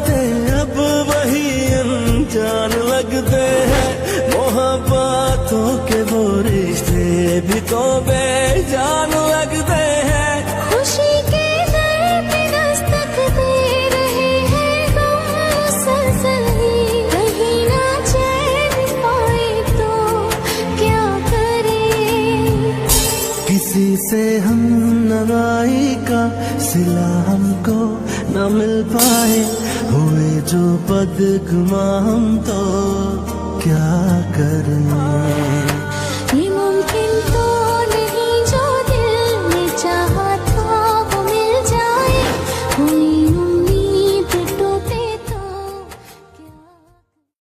थे अब वही अनजान लगते हैं। मोहब्बतों के वो रिश्ते भी तो बेजान लगते हैं। खुशी के दर पे दस्तक दे रहे हैं गम मुसलसल ही, कहीं ना चैन पाए तो क्या करें। किसी से हम नवाई का सिला हमको न मिल पाए, हुए जो बदगुमा हम तो क्या करें।